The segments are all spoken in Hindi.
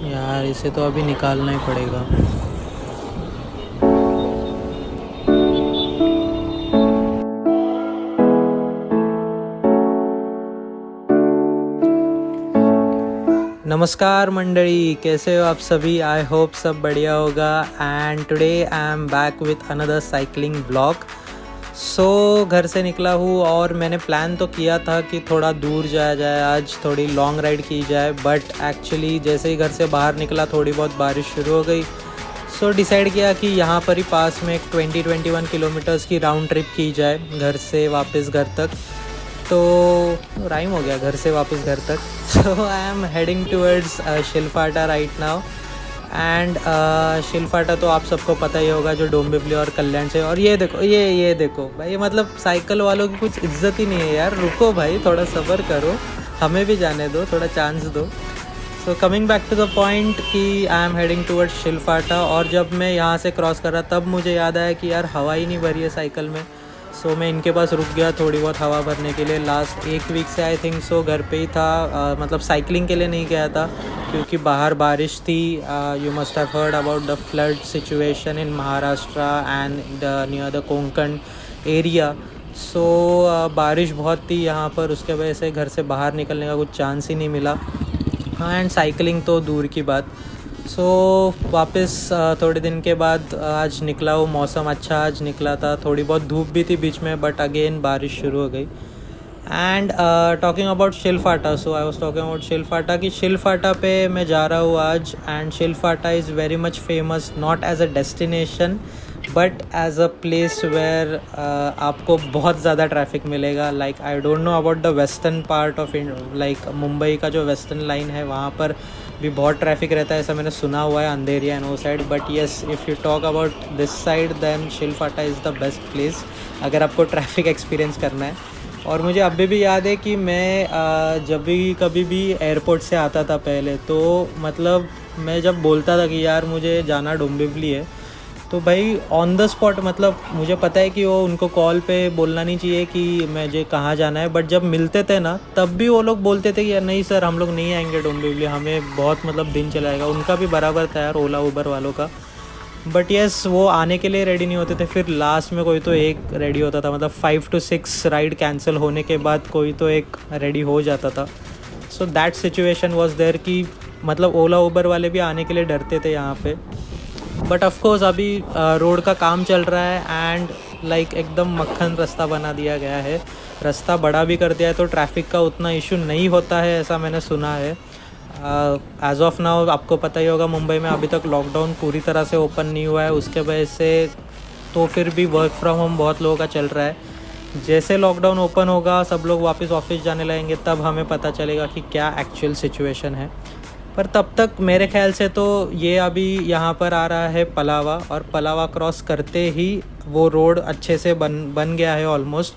यार इसे तो अभी निकालना ही पड़ेगा। नमस्कार मंडली, कैसे हो आप सभी? आई होप सब बढ़िया होगा। And today I am back with another cycling blog. घर से निकला हूँ और मैंने प्लान तो किया था कि थोड़ा दूर जाया जाए, आज थोड़ी लॉन्ग राइड की जाए। बट एक्चुअली जैसे ही घर से बाहर निकला थोड़ी बहुत बारिश शुरू हो गई। डिसाइड किया कि यहाँ पर ही पास में एक 20-21 किलोमीटर्स की राउंड ट्रिप की जाए, घर से वापस घर तक। तो राइम हो गया, घर से वापस घर तक। So I am heading towards Shilphata right now. And Shilphata तो आप सबको पता ही होगा, जो डोंबिवली और कल्याण से। और ये देखो, ये देखो भाई, मतलब साइकिल वालों की कुछ इज्जत ही नहीं है यार। रुको भाई, थोड़ा सब्र करो, हमें भी जाने दो, थोड़ा चांस दो। Coming back to the point कि I am heading towards Shilphata. और जब मैं यहाँ से क्रॉस कर रहा तब मुझे याद आया कि यार हवा ही नहीं भरी है साइकिल में। मैं इनके पास रुक गया थोड़ी बहुत हवा भरने के लिए। लास्ट एक वीक से आई थिंक घर पे ही था, मतलब साइकिलिंग के लिए नहीं गया था क्योंकि बाहर बारिश थी। You must have heard about the flood situation in Maharashtra and near the Konkan area. बारिश बहुत थी यहाँ पर, उसके वजह से घर से बाहर निकलने का कुछ चांस ही नहीं मिला। हाँ, एंड साइकिलिंग तो दूर की बात। वापस थोड़े दिन के बाद आज निकला हूँ। मौसम अच्छा आज निकला था, थोड़ी बहुत धूप भी थी बीच में, बट अगेन बारिश शुरू हो गई। And talking about Shilphata, I was talking about Shilphata कि शिलफाटा पे मैं जा रहा हूँ आज। And Shilphata is very much famous, not as a destination but as a place where आपको बहुत ज़्यादा ट्रैफिक मिलेगा। Like I don't know about the western part of like Mumbai का जो वेस्टर्न लाइन है वहाँ पर भी बहुत ट्रैफिक रहता है, ऐसा मैंने सुना हुआ है, अंधेरिया एंड वो side. But yes, if you talk about this side then Shilphata is the best place अगर आपको ट्रैफिक एक्सपीरियंस करना है। और मुझे अभी भी याद है कि मैं जब भी कभी भी एयरपोर्ट से आता था पहले, तो मतलब मैं जब बोलता था कि यार मुझे जाना डोंबिवली है, तो भाई ऑन द स्पॉट, मतलब मुझे पता है कि वो उनको कॉल पे बोलना नहीं चाहिए कि मुझे कहाँ जाना है, बट जब मिलते थे ना तब भी वो लोग बोलते थे कि यार नहीं सर, हम लोग नहीं आएंगे डोंबिवली, हमें बहुत मतलब दिन चलाएगा। उनका भी बराबर था यार, ओला उबर वालों का। बट येस, वो आने के लिए रेडी नहीं होते थे। फिर लास्ट में कोई तो एक रेडी होता था, मतलब 5 to 6 राइड कैंसिल होने के बाद कोई तो एक रेडी हो जाता था। दैट सिचुएशन वॉज देयर कि मतलब ओला उबर वाले भी आने के लिए डरते थे यहाँ पे। बट ऑफकोर्स अभी रोड का काम चल रहा है एंड लाइक एकदम मक्खन रास्ता बना दिया गया है। रास्ता बड़ा भी कर दिया है तो ट्रैफिक का उतना इशू नहीं होता है, ऐसा मैंने सुना है। एज ऑफ नाउ आपको पता ही होगा, मुंबई में अभी तक लॉकडाउन पूरी तरह से ओपन नहीं हुआ है, उसके वजह से तो फिर भी वर्क फ्रॉम होम बहुत लोगों का चल रहा है। जैसे लॉकडाउन ओपन होगा, सब लोग वापस ऑफिस जाने लगेंगे, तब हमें पता चलेगा कि क्या एक्चुअल सिचुएशन है। पर तब तक मेरे ख्याल से तो ये अभी यहाँ पर आ रहा है पलावा, और पलावा क्रॉस करते ही वो रोड अच्छे से बन गया है ऑलमोस्ट।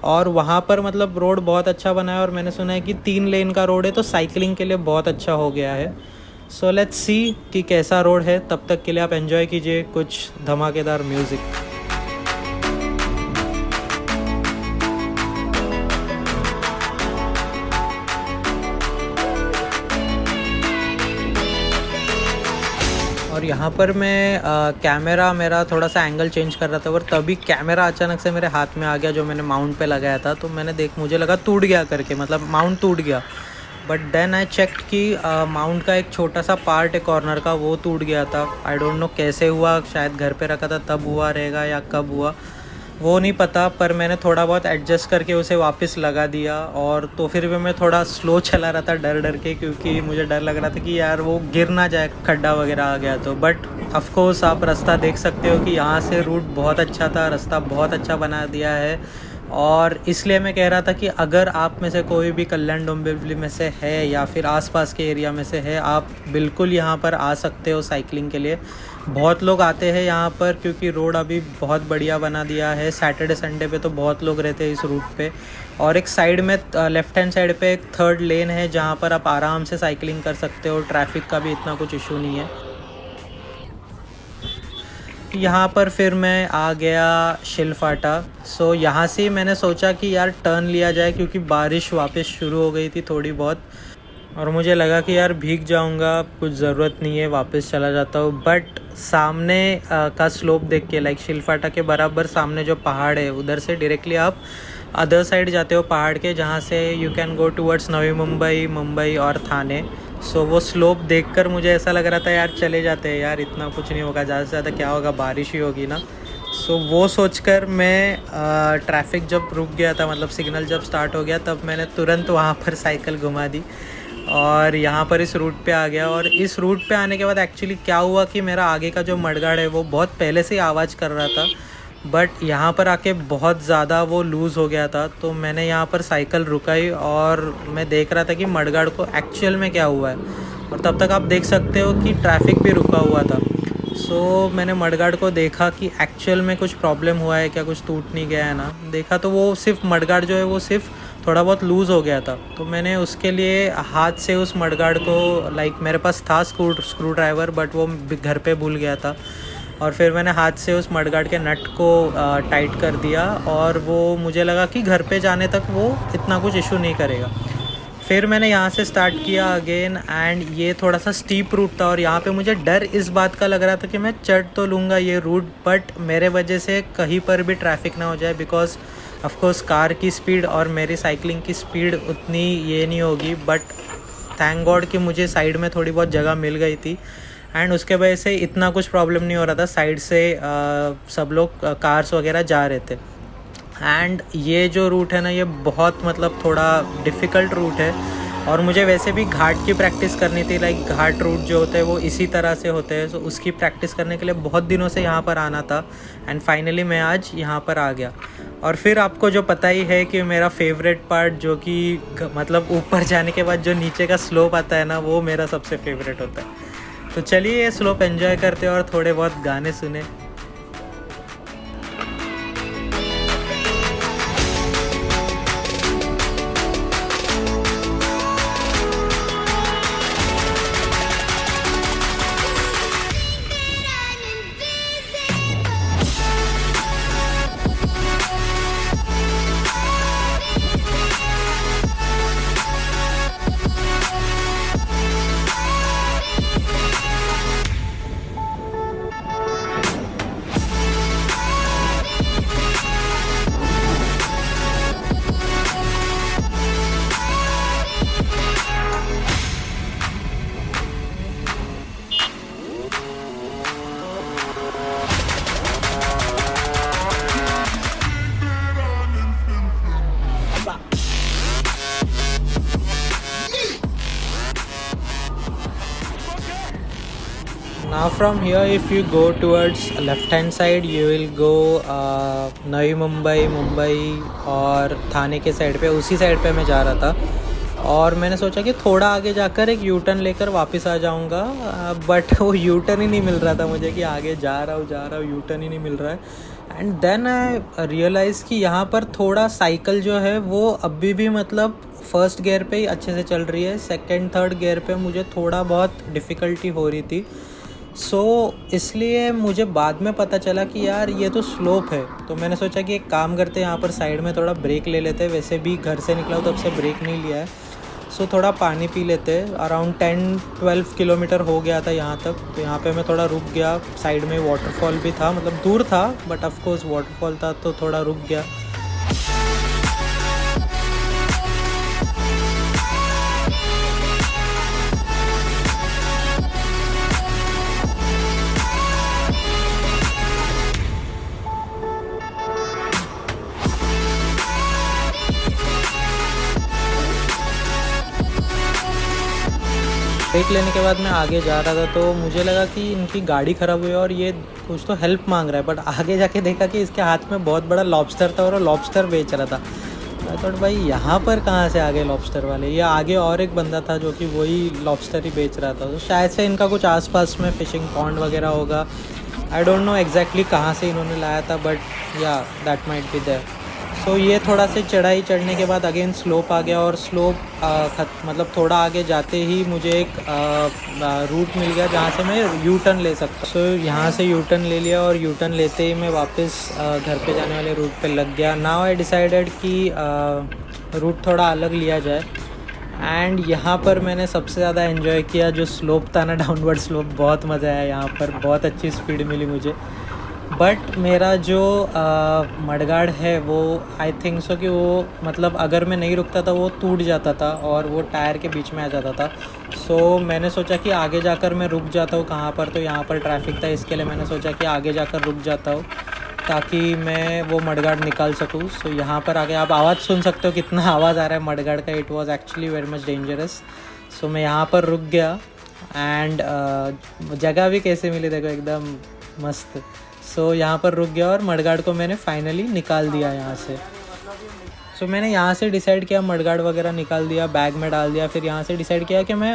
और वहाँ पर मतलब रोड बहुत अच्छा बना है, और मैंने सुना है कि 3 लेन का रोड है, तो साइकिलिंग के लिए बहुत अच्छा हो गया है। लेट्स सी कि कैसा रोड है। तब तक के लिए आप एंजॉय कीजिए कुछ धमाकेदार म्यूज़िक। और यहाँ पर मैं कैमरा मेरा थोड़ा सा एंगल चेंज कर रहा था, और तभी कैमरा अचानक से मेरे हाथ में आ गया जो मैंने माउंट पे लगाया था। तो मैंने मुझे लगा टूट गया करके, मतलब माउंट टूट गया। बट देन आई चेक कि माउंट का एक छोटा सा पार्ट है कॉर्नर का, वो टूट गया था। आई डोंट नो कैसे हुआ, शायद घर पे रखा था तब हुआ रहेगा या कब हुआ वो नहीं पता। पर मैंने थोड़ा बहुत एडजस्ट करके उसे वापस लगा दिया। और तो फिर भी मैं थोड़ा स्लो चला रहा था डर डर के, क्योंकि मुझे डर लग रहा था कि यार वो गिर ना जाए, खड्डा वगैरह आ गया तो। बट ऑफकोर्स आप रास्ता देख सकते हो कि यहाँ से रूट बहुत अच्छा था, रास्ता बहुत अच्छा बना दिया है। और इसलिए मैं कह रहा था कि अगर आप में से कोई भी कल्याण डोंबिवली में से है या फिर आसपास के एरिया में से है, आप बिल्कुल यहाँ पर आ सकते हो साइकिलिंग के लिए। बहुत लोग आते हैं यहाँ पर क्योंकि रोड अभी बहुत बढ़िया बना दिया है। सैटरडे संडे पे तो बहुत लोग रहते हैं इस रूट पे। और एक साइड में लेफ़्ट हैंड साइड पे एक 3rd लेन है जहाँ पर आप आराम से साइकिलिंग कर सकते हो, ट्रैफिक का भी इतना कुछ इशू नहीं है। यहाँ पर फिर मैं आ गया शिलफाटा। यहाँ से मैंने सोचा कि यार टर्न लिया जाए, क्योंकि बारिश वापस शुरू हो गई थी थोड़ी बहुत। और मुझे लगा कि यार भीग जाऊंगा, कुछ ज़रूरत नहीं है, वापस चला जाता हूँ। बट सामने का स्लोप देख के, लाइक शिलफाटा के बराबर सामने जो पहाड़ है उधर से डायरेक्टली आप अदर साइड जाते हो पहाड़ के, जहाँ से you can go towards Navi Mumbai, Mumbai और थाने। सो वो स्लोप देखकर मुझे ऐसा लग रहा था यार चले जाते हैं यार, इतना कुछ नहीं होगा, ज़्यादा से ज़्यादा क्या होगा, बारिश ही होगी ना। सो वो सोचकर मैं ट्रैफिक जब रुक गया था, मतलब सिग्नल जब स्टार्ट हो गया, तब मैंने तुरंत वहाँ पर साइकिल घुमा दी और यहाँ पर इस रूट पे आ गया। और इस रूट पे आने के बाद एक्चुअली क्या हुआ कि मेरा आगे का जो मडगार्ड है वो बहुत पहले से ही आवाज़ कर रहा था, बट यहाँ पर आके बहुत ज़्यादा वो लूज़ हो गया था। तो मैंने यहाँ पर साइकिल रुकाई और मैं देख रहा था कि मडगार्ड को एक्चुअल में क्या हुआ है, और तब तक आप देख सकते हो कि ट्रैफिक भी रुका हुआ था। सो मैंने मडगार्ड को देखा कि एक्चुअल में कुछ प्रॉब्लम हुआ है क्या, कुछ टूट नहीं गया है ना। देखा तो वो सिर्फ मडगार्ड जो है वो सिर्फ थोड़ा बहुत लूज़ हो गया था। तो मैंने उसके लिए हाथ से उस मडगार्ड को, लाइक मेरे पास था स्क्रू ड्राइवर, बट वो घर पे भूल गया था, और फिर मैंने हाथ से उस मडगार्ड के नट को टाइट कर दिया। और वो मुझे लगा कि घर पे जाने तक वो इतना कुछ इशू नहीं करेगा। फिर मैंने यहाँ से स्टार्ट किया अगेन, एंड ये थोड़ा सा स्टीप रूट था और यहाँ पे मुझे डर इस बात का लग रहा था कि मैं चढ़ तो लूँगा ये रूट, बट मेरे वजह से कहीं पर भी ट्रैफिक ना हो जाए, बिकॉज ऑफकोर्स कार की स्पीड और मेरी साइकिलिंग की स्पीड उतनी ये नहीं होगी। बट थैंक गॉड कि मुझे साइड में थोड़ी बहुत जगह मिल गई थी, एंड उसके वजह से इतना कुछ प्रॉब्लम नहीं हो रहा था। साइड से सब लोग कार्स वगैरह जा रहे थे। एंड ये जो रूट है ना, ये बहुत मतलब थोड़ा डिफ़िकल्ट रूट है, और मुझे वैसे भी घाट की प्रैक्टिस करनी थी। लाइक घाट रूट जो होते हैं वो इसी तरह से होते हैं, सो उसकी प्रैक्टिस करने के लिए बहुत दिनों से यहाँ पर आना था, एंड फाइनली मैं आज यहाँ पर आ गया। और फिर आपको जो पता ही है कि मेरा फेवरेट पार्ट, जो कि मतलब ऊपर जाने के बाद जो नीचे का स्लोप आता है ना, वो मेरा सबसे फेवरेट होता है। तो चलिए ये स्लोप एंजॉय करते हैं और थोड़े बहुत गाने सुने। Now from here, if you go towards left hand side, you will go Navi Mumbai, Mumbai और थाने के साइड पे, उसी साइड पे मैं जा रहा था। और मैंने सोचा कि थोड़ा आगे जाकर एक यू टर्न लेकर वापस आ जाऊंगा, बट वो यू टर्न ही नहीं मिल रहा था मुझे, कि आगे जा रहा हूँ यू टर्न ही नहीं मिल रहा है। एंड देन आई रियलाइज़ कि यहाँ पर थोड़ा साइकिल जो है वो अभी भी मतलब फर्स्ट गियर पे ही अच्छे से चल रही है, सेकंड थर्ड गियर पे मुझे थोड़ा बहुत डिफ़िकल्टी हो रही थी। इसलिए मुझे बाद में पता चला कि यार ये तो स्लोप है। तो मैंने सोचा कि एक काम करते हैं, यहाँ पर साइड में थोड़ा ब्रेक ले लेते हैं। वैसे भी घर से निकला हूँ तब से ब्रेक नहीं लिया है, थोड़ा पानी पी लेते हैं। अराउंड 10-12 किलोमीटर हो गया था यहाँ तक। तो यहाँ पे मैं थोड़ा रुक गया, साइड में वाटरफॉल भी था, मतलब दूर था बट ऑफकोर्स वाटरफॉल था, तो थोड़ा रुक गया। ब्रेक लेने के बाद मैं आगे जा रहा था, तो मुझे लगा कि इनकी गाड़ी ख़राब हुई है और ये कुछ तो हेल्प मांग रहा है। बट आगे जाके देखा कि इसके हाथ में बहुत बड़ा लॉबस्टर था और वो लॉबस्टर बेच रहा था। मैं थोड़ा भाई यहाँ पर कहाँ से आ गए लॉबस्टर वाले, या आगे और एक बंदा था जो कि वही लॉबस्टर ही बेच रहा था। तो शायद से इनका कुछ आसपास में फ़िशिंग पॉन्ड वगैरह होगा। आई डोंट नो एग्जैक्टली कहाँ से इन्होंने लाया था, बट या दैट माइट बी देयर। सो ये थोड़ा सा चढ़ाई चढ़ने के बाद अगेन स्लोप आ गया, और स्लोप मतलब थोड़ा आगे जाते ही मुझे एक रूट मिल गया जहाँ से मैं यू टर्न ले सकता। सो यहाँ से यू टर्न ले लिया, और यू टर्न लेते ही मैं वापस घर पे जाने वाले रूट पे लग गया। नाउ आई डिसाइडेड कि रूट थोड़ा अलग लिया जाए, एंड यहाँ पर मैंने सबसे ज़्यादा एंजॉय किया जो स्लोप था ना, डाउनवर्ड स्लोप, बहुत मज़ा आया यहाँ पर, बहुत अच्छी स्पीड मिली मुझे। बट मेरा जो मडगार्ड है वो आई थिंक सो कि वो मतलब अगर मैं नहीं रुकता था वो टूट जाता था और वो टायर के बीच में आ जाता था। सो मैंने सोचा कि आगे जाकर मैं रुक जाता हूँ कहाँ पर, तो यहाँ पर ट्रैफिक था, इसके लिए मैंने सोचा कि आगे जाकर रुक जाता हूँ ताकि मैं वो मडगार्ड निकाल सकूँ। सो यहाँ पर आगे आप आवाज़ सुन सकते हो, कितना आवाज़ आ रहा है मडगार्ड का। It was actually very much dangerous. So मैं यहाँ पर रुक गया एंड जगह भी कैसे मिली देखो, एकदम मस्त। सो यहाँ पर रुक गया और मडगार्ड को मैंने फाइनली निकाल दिया यहाँ से। सो मैंने यहाँ से डिसाइड किया, मडगार्ड वगैरह निकाल दिया, बैग में डाल दिया। फिर यहाँ से डिसाइड किया कि मैं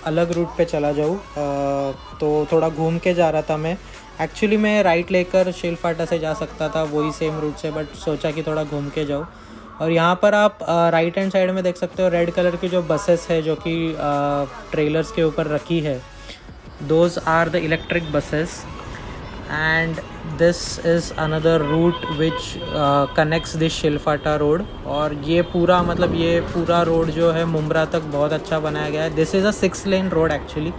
अलग रूट पे चला जाऊँ। तो थोड़ा घूम के जा रहा था मैं। एक्चुअली मैं राइट लेकर शिलफाटा से जा सकता था, वही सेम रूट से, बट सोचा कि थोड़ा घूम के जाऊँ। और यहाँ पर आप राइट हैंड साइड में देख सकते हो रेड कलर की जो बसेस है जो कि ट्रेलर्स के ऊपर रखी है, those are the electric buses. And this is another route which connects this Shilphata road. और ये पूरा मतलब ये पूरा रोड जो है मुंब्रा तक बहुत अच्छा बनाया गया है। This is a 6 lane road actually.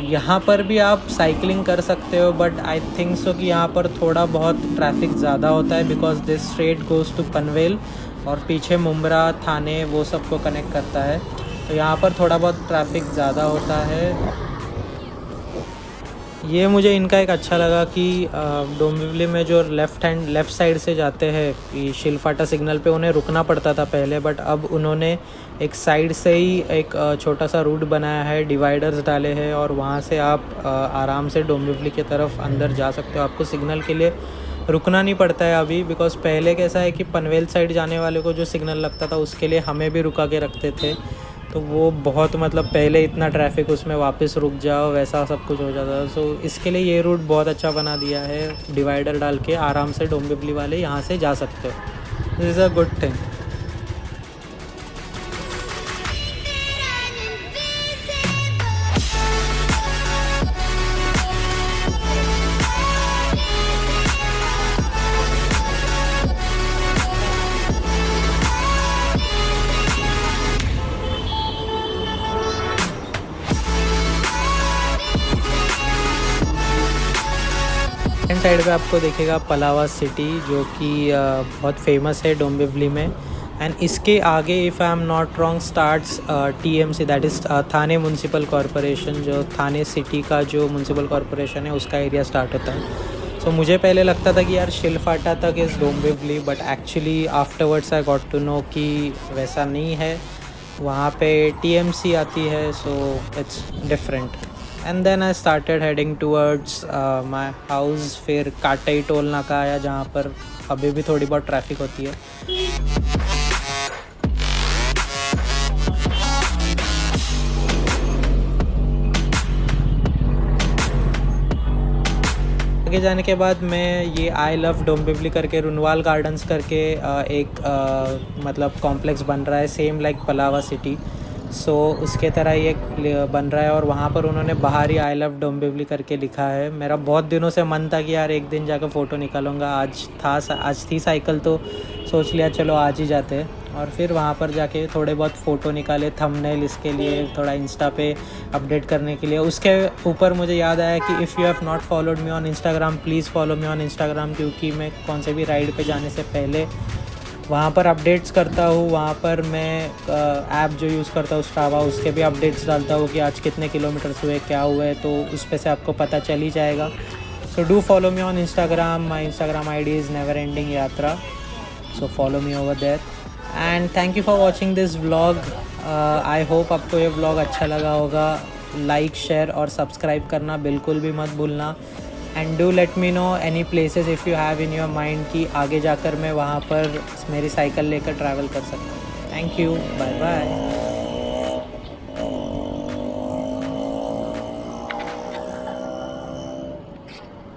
यहाँ पर भी आप साइकिलिंग कर सकते हो, बट आई थिंक सो कि यहाँ पर थोड़ा बहुत ट्रैफिक ज़्यादा होता है because this straight goes to Panvel और पीछे मुंब्रा, थाने, वो सब को कनेक्ट करता है। तो यहाँ पर थोड़ा बहुत ट्रैफिक ज़्यादा होता है। ये मुझे इनका एक अच्छा लगा कि डोंबिवली में जो लेफ़्ट साइड से जाते हैं शिलफाटा सिग्नल पे, उन्हें रुकना पड़ता था पहले, बट अब उन्होंने एक साइड से ही एक छोटा सा रूट बनाया है, डिवाइडर्स डाले हैं और वहाँ से आप आराम से डोंबिवली की तरफ अंदर जा सकते हो। आपको सिग्नल के लिए रुकना नहीं पड़ता है अभी, बिकॉज़ पहले कैसा है कि पनवेल साइड जाने वाले को जो सिग्नल लगता था उसके लिए हमें भी रुका के रखते थे। तो वो बहुत मतलब पहले इतना ट्रैफिक, उसमें वापस रुक जाओ, वैसा सब कुछ हो जाता है। सो इसके लिए ये रूट बहुत अच्छा बना दिया है, डिवाइडर डाल के आराम से डोंबिवली वाले यहाँ से जा सकते हो। This is a good thing. Side पे आपको दिखेगा पलावा सिटी जो कि बहुत फेमस है डोंबिवली में। एंड इसके आगे if I am not wrong starts TMC, that is Thane municipal corporation. जो थाने सिटी का जो म्यूनसिपल कॉरपोरेशन है उसका एरिया स्टार्ट होता है। सो मुझे पहले लगता था कि यार शिलफाटा तक is Dombivli, but actually afterwards I got to know कि वैसा नहीं है, वहाँ पे TMC आती है। So it's different. And then I started heading towards my house. फिर काटई टोल नाका आया जहाँ पर अभी भी थोड़ी बहुत ट्रैफिक होती है। आगे जाने के बाद मैं ये आई लव डोंबिवली करके रुनवाल गार्डन्स करके एक मतलब कॉम्प्लेक्स बन रहा है, सेम लाइक पलावा सिटी। सो उसके तरह ही एक बन रहा है और वहाँ पर उन्होंने बाहर ही आई लव डोंबिवली करके लिखा है। मेरा बहुत दिनों से मन था कि यार एक दिन जाकर फ़ोटो निकालूंगा। आज थी साइकिल, तो सोच लिया चलो आज ही जाते हैं। और फिर वहाँ पर जाके थोड़े बहुत फ़ोटो निकाले, थंबनेल इसके लिए, थोड़ा इंस्टा पे अपडेट करने के लिए। उसके ऊपर मुझे याद आया कि if you have not followed me on Instagram, please follow me on Instagram, क्योंकि मैं कौन से भी राइड पे जाने से पहले वहाँ पर अपडेट्स करता हूँ। वहाँ पर मैं ऐप जो यूज़ करता हूँ स्ट्रावा, उसके भी अपडेट्स डालता हूँ कि आज कितने किलोमीटर्स हुए, क्या हुए, तो उस पे से आपको पता चल ही जाएगा। So do follow me on Instagram. My Instagram ID is never ending Yatra. So follow me over there and thank you for watching this vlog. I hope आपको ये व्लॉग अच्छा लगा होगा। लाइक, शेयर और सब्सक्राइब करना बिल्कुल भी मत भूलना। And do let me know any places if you have in your mind कि आगे जाकर मैं वहाँ पर मेरी साइकिल लेकर ट्रैवल कर सकता हूँ। Thank you, bye bye.